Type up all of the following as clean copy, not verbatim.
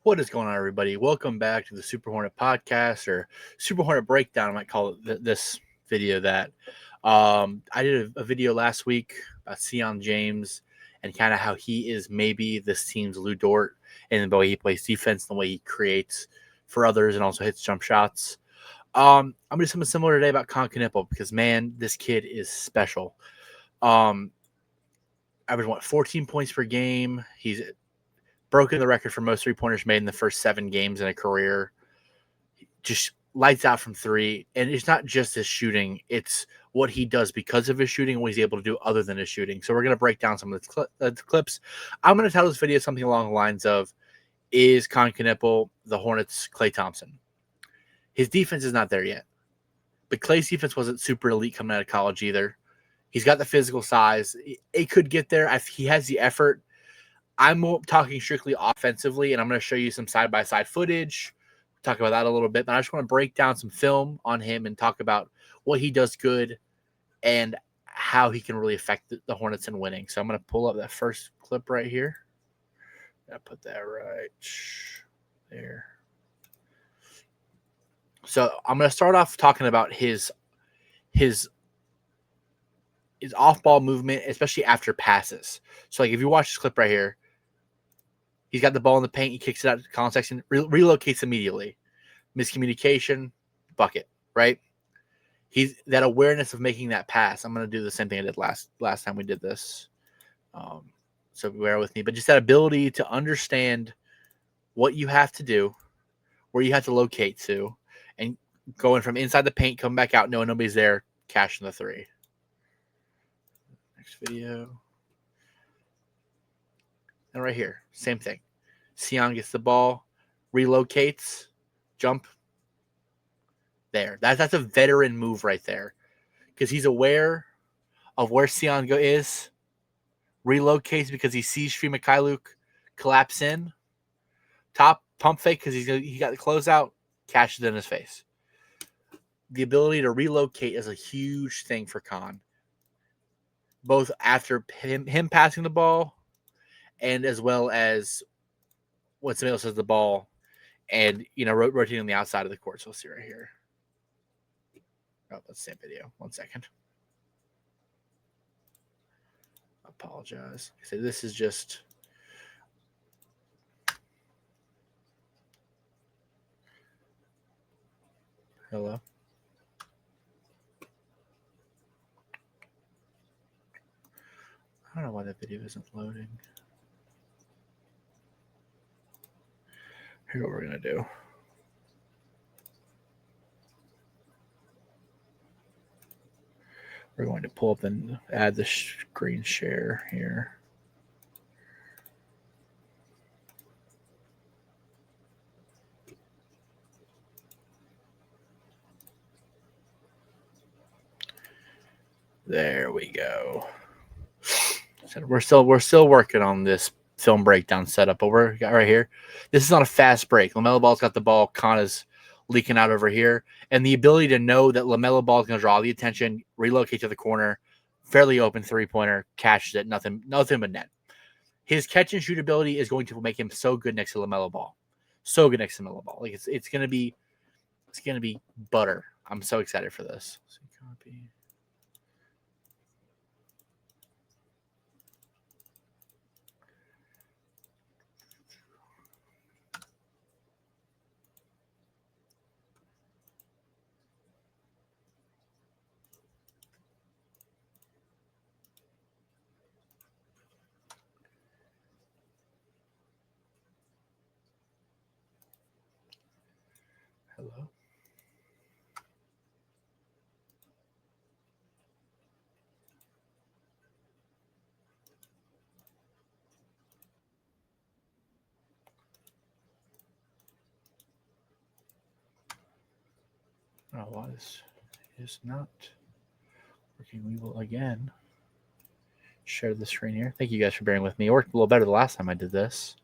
What is going on, everybody? Welcome back to the Super Hornet podcast, or Super Hornet Breakdown. I might call it this video that. I did a video last week about Sion James and kind of how he is maybe this team's Lou Dort in the way he plays defense, and the way he creates for others, and also hits jump shots. I'm going to do something similar today about Kon Knueppel because, man, this kid is special. Average 14 points per game. He's broken the record for most three-pointers made in the first 7 games in a career. Just lights out from three. And it's not just his shooting. It's what he does because of his shooting and what he's able to do other than his shooting. So we're going to break down some of the clips. I'm going to title this video something along the lines of, is Kon Knueppel the Hornets' Klay Thompson? His defense is not there yet. But Klay's defense wasn't super elite coming out of college either. He's got the physical size. It could get there. He has the effort. I'm talking strictly offensively, and I'm going to show you some side-by-side footage, talk about that a little bit. But I just want to break down some film on him and talk about what he does good and how he can really affect the Hornets in winning. So I'm going to pull up that first clip right here. I'll put that right there. So I'm going to start off talking about his off-ball movement, especially after passes. So, like, if you watch this clip right here, he's got the ball in the paint. He kicks it out to the comment section, relocates immediately. Miscommunication, bucket, right? He's that awareness of making that pass. I'm going to do the same thing I did last time we did this. So bear with me. But just that ability to understand what you have to do, where you have to locate to, and going from inside the paint, coming back out, knowing nobody's there, cashing the three. Next video. And right here, same thing. Sion gets the ball, relocates, jump. There. That's a veteran move right there. Because he's aware of where Sion is, relocates because he sees Sri Mikhailuk collapse in, top pump fake because he got the closeout, cashes it in his face. The ability to relocate is a huge thing for Kon. Both after him passing the ball and as well as when somebody else has the ball and, rotating on the outside of the court. So we'll see right here. Oh, that's the same video. 1 second. I apologize. So this is just... Hello? I don't know why that video isn't loading. Here's what we're going to do. We're going to pull up and add the screen share here. There we go. So we're still working on this film breakdown setup, but we're right here. This is on a fast break. LaMelo Ball's got the ball. Kon is leaking out over here. And the ability to know that LaMelo Ball is going to draw the attention, relocate to the corner, fairly open three-pointer, catches it, nothing but net. His catch and shoot ability is going to make him so good next to LaMelo Ball. So good next to LaMelo Ball. Like it's going to be butter. I'm so excited for this. So copy. Hello. Oh, why this is not working? We will again share the screen here. Thank you guys for bearing with me. It worked a little better the last time I did this.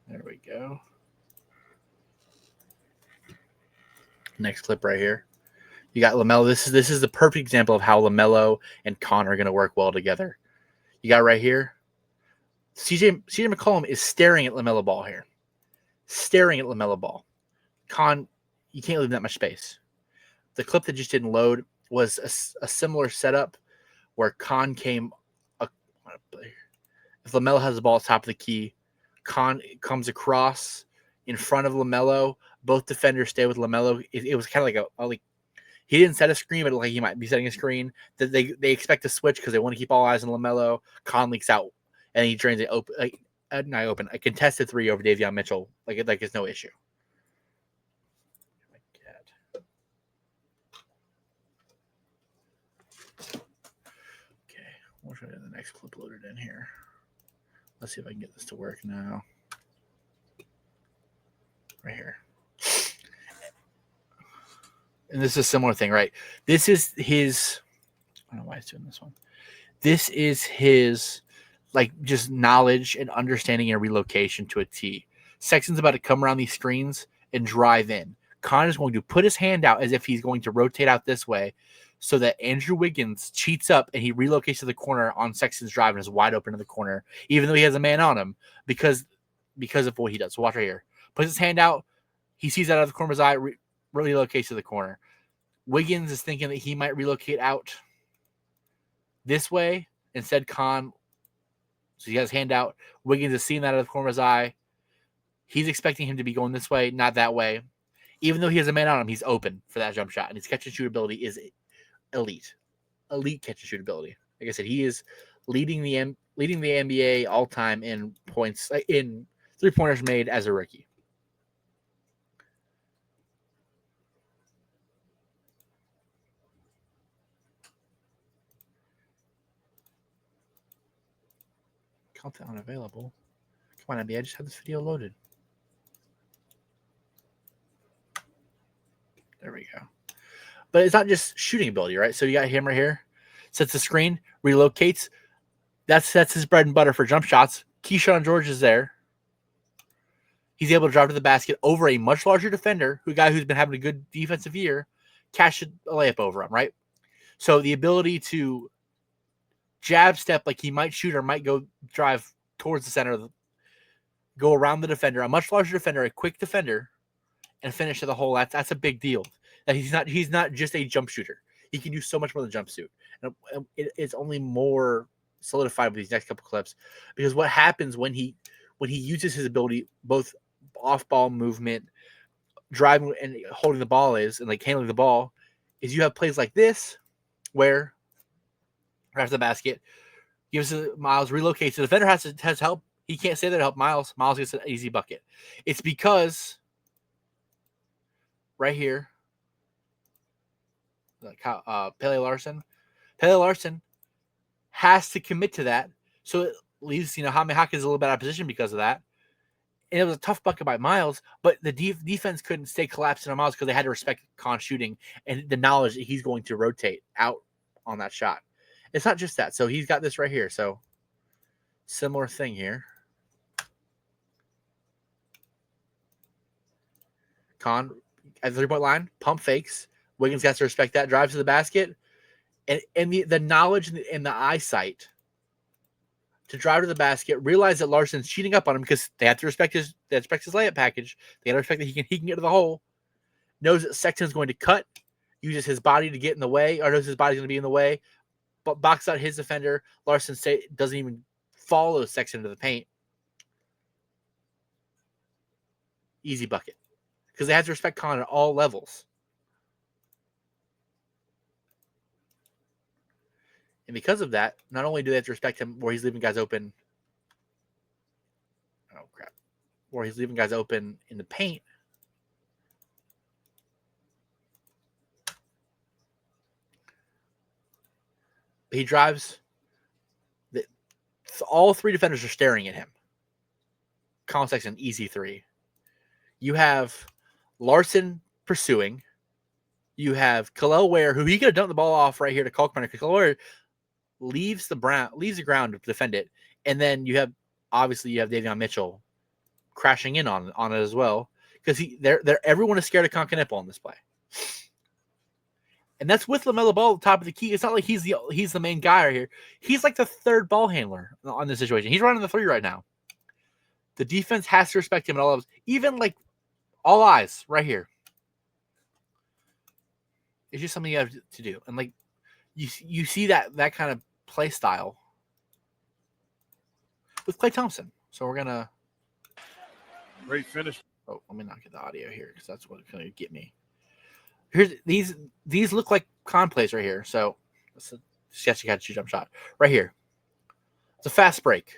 There we go. Next clip right here. You got LaMelo. This is the perfect example of how LaMelo and Kon are going to work well together. You got right here. CJ McCollum is staring at LaMelo Ball here. staring at LaMelo Ball. Kon, you can't leave that much space. The clip that just didn't load was a similar setup where Kon came. If LaMelo has the ball at the top of the key, Kon comes across in front of LaMelo. Both defenders stay with LaMelo. It was kind of like he didn't set a screen, but like he might be setting a screen. That they expect to switch because they want to keep all eyes on LaMelo. Kon leaks out and he drains it open. A contested three over Davion Mitchell. Like it's no issue. Okay, we'll try to get the next clip loaded in here. Let's see if I can get this to work now. Right here. And this is a similar thing, right? This is his. I don't know why he's doing this one. This is his, like, just knowledge and understanding and relocation to a T. Sexton's about to come around these screens and drive in. Kon is going to put his hand out as if he's going to rotate out this way so that Andrew Wiggins cheats up and he relocates to the corner on Sexton's drive and is wide open in the corner, even though he has a man on him because of what he does. So watch right here. Puts his hand out. He sees that out of the corner of his eye, relocates to the corner. Wiggins is thinking that he might relocate out this way. Instead, Kon, so he has his hand out. Wiggins is seeing that out of the corner of his eye. He's expecting him to be going this way, not that way. Even though he has a man on him, he's open for that jump shot. And his catch and shoot ability is elite. Elite catch and shoot ability. Like I said, he is leading the NBA all time in points, in 3-pointers made as a rookie. Content unavailable. Come on, NBA, I just had this video loaded. There we go. But it's not just shooting ability, right? So you got him right here. Sets the screen, relocates. That's his bread and butter for jump shots. Keyshawn George is there. He's able to drive to the basket over a much larger defender, a guy who's been having a good defensive year, cash a layup over him, right? So the ability to jab step like he might shoot or might go drive towards the center, go around the defender, a much larger defender, a quick defender, and finish to the hole. That's a big deal. That he's not just a jump shooter. He can do so much more than jump shoot. And it's only more solidified with these next couple clips because what happens when he uses his ability, both off ball movement, driving and holding the ball and like handling the ball, is you have plays like this where right after the basket gives it Miles, relocates. The defender has help. He can't stay there to help Miles. Miles gets an easy bucket. It's because right here, Pele Larson has to commit to that. So it leaves, Jaime Hawkins a little bit out of position because of that. And it was a tough bucket by Miles, but the defense couldn't stay collapsing on Miles because they had to respect Kon shooting and the knowledge that he's going to rotate out on that shot. It's not just that. So he's got this right here. So similar thing here. Kon at the 3-point line, pump fakes. Wiggins has to respect that, drives to the basket, and the knowledge and the eyesight to drive to the basket, realize that Larson's cheating up on him because they have to respect his layup package. They have to respect that he can get to the hole. Knows that Sexton's going to cut, uses his body to get in the way, or knows his body's going to be in the way, but box out his defender. Larson doesn't even follow Sexton into the paint. Easy bucket. Because they have to respect Kon at all levels. And because of that, not only do they have to respect him where he's leaving guys open. Oh, crap. Where he's leaving guys open in the paint. But he drives. All three defenders are staring at him. Collin Sexton, easy three. You have Larson pursuing. You have Kel'el Ware, who he could have dumped the ball off right here to Kalkbrenner, because Kel'el Ware leaves the ground to defend it. And then you have Davion Mitchell crashing in on it as well. Because everyone is scared of Kon Knueppel on this play. And that's with LaMelo Ball at the top of the key. It's not like he's the main guy right here. He's like the third ball handler on this situation. He's running the three right now. The defense has to respect him at all levels. Even like all eyes right here. It's just something you have to do. And like you see that kind of play style with Klay Thompson. So we're gonna Great finish. Oh, let me not get the audio here because that's what's gonna get me. Here's these look like con plays right here. So it's a sketchy catch jump shot right here. It's a fast break.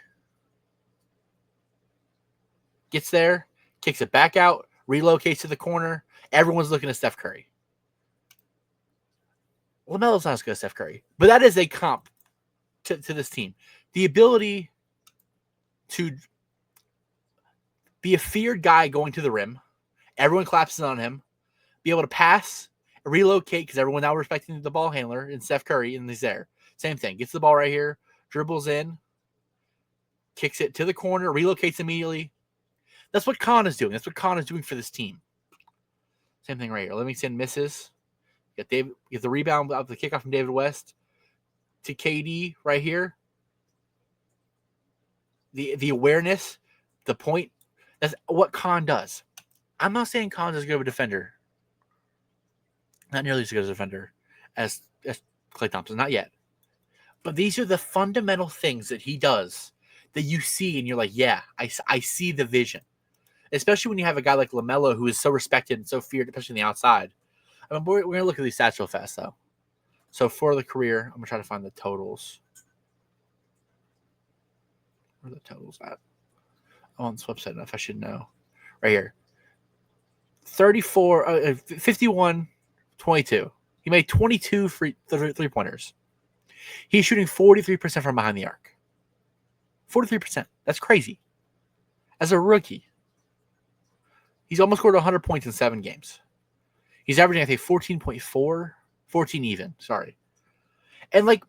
Gets there, kicks it back out, relocates to the corner. Everyone's looking at Steph Curry. LaMelo's not as good as Steph Curry, but that is a comp to this team. The ability to be a feared guy going to the rim. Everyone collapses on him. Be able to pass, relocate, because everyone now respecting the ball handler and Steph Curry, and he's there. Same thing. Gets the ball right here, dribbles in, kicks it to the corner, relocates immediately. That's what Kon is doing. That's what Kon is doing for this team. Same thing right here. Livingston misses. Get the rebound of the kickoff from David West to KD right here. The awareness, the point. That's what Kon does. I'm not saying Kon's as good of a defender. Not nearly as good as a defender as Klay Thompson. Not yet. But these are the fundamental things that he does that you see and you're like, yeah, I see the vision. Especially when you have a guy like LaMelo who is so respected and so feared, especially on the outside. I mean, we're going to look at these stats real fast, though. So for the career, I'm going to try to find the totals. Where are the totals at? I'm on this website enough. I should know. Right here. 51, 22. He made 22 three-pointers. He's shooting 43% from behind the arc. 43%. That's crazy. As a rookie, he's almost scored 100 points in 7 games. He's averaging, I think, 14.4, 14 even. Sorry. And, like,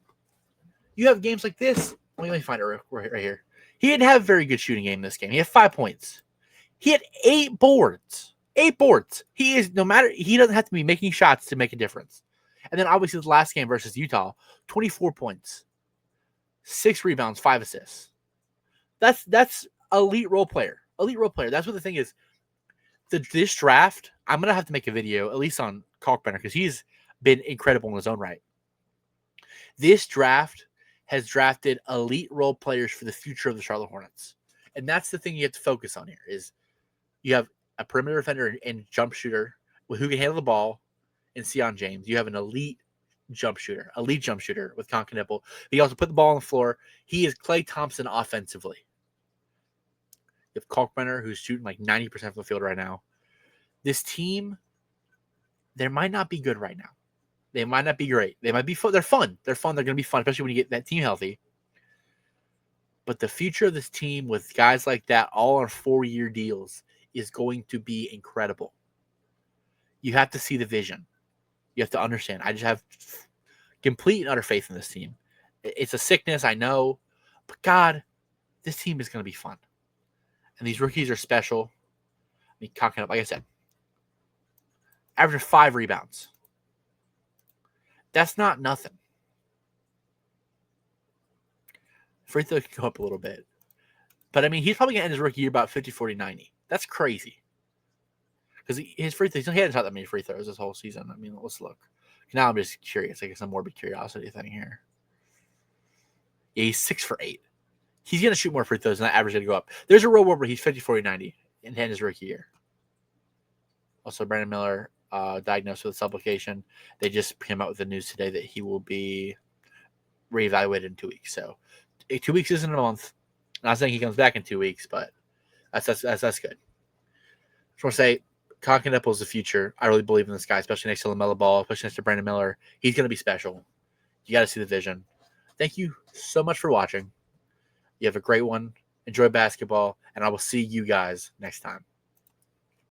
you have games like this. Let me find it right here. He didn't have a very good shooting game this game. He had 5 points. He had 8 boards. 8 boards. He doesn't have to be making shots to make a difference. And then, obviously, the last game versus Utah, 24 points, 6 rebounds, 5 assists. That's elite role player. Elite role player. That's what the thing is. This draft, I'm going to have to make a video, at least on Kalkbrenner, because he's been incredible in his own right. This draft has drafted elite role players for the future of the Charlotte Hornets. And that's the thing you have to focus on here is you have a perimeter defender and jump shooter who can handle the ball in Sion James. You have an elite jump shooter with Kon Knueppel. He also put the ball on the floor. He is Klay Thompson offensively. You have Kalkbrenner, who's shooting like 90% from the field right now. This team, they might not be good right now. They might not be great. They might be fun. They're fun. They're fun. They're going to be fun, especially when you get that team healthy. But the future of this team with guys like that, all on 4-year deals, is going to be incredible. You have to see the vision. You have to understand. I just have complete and utter faith in this team. It's a sickness, I know. But God, this team is going to be fun. And these rookies are special. I mean, cocking up, like I said, averaging 5 rebounds. That's not nothing. Free throw can go up a little bit. But, I mean, he's probably going to end his rookie year about 50, 40, 90. That's crazy. Because his free throws, he hadn't shot that many free throws this whole season. I mean, let's look. Now I'm just curious. I guess a morbid curiosity thing here. Yeah, he's 6 for 8. He's going to shoot more free throws, and that average is going to go up. There's a real world where he's 50, 40, 90 in his rookie year. Also, Brandon Miller diagnosed with subluxation. They just came out with the news today that he will be reevaluated in 2 weeks. So 2 weeks isn't a month. I'm not saying he comes back in 2 weeks, but that's good. I just want to say, Kon Knueppel is the future. I really believe in this guy, especially next to LaMelo Ball, especially next to Brandon Miller. He's going to be special. You got to see the vision. Thank you so much for watching. You have a great one. Enjoy basketball, and I will see you guys next time.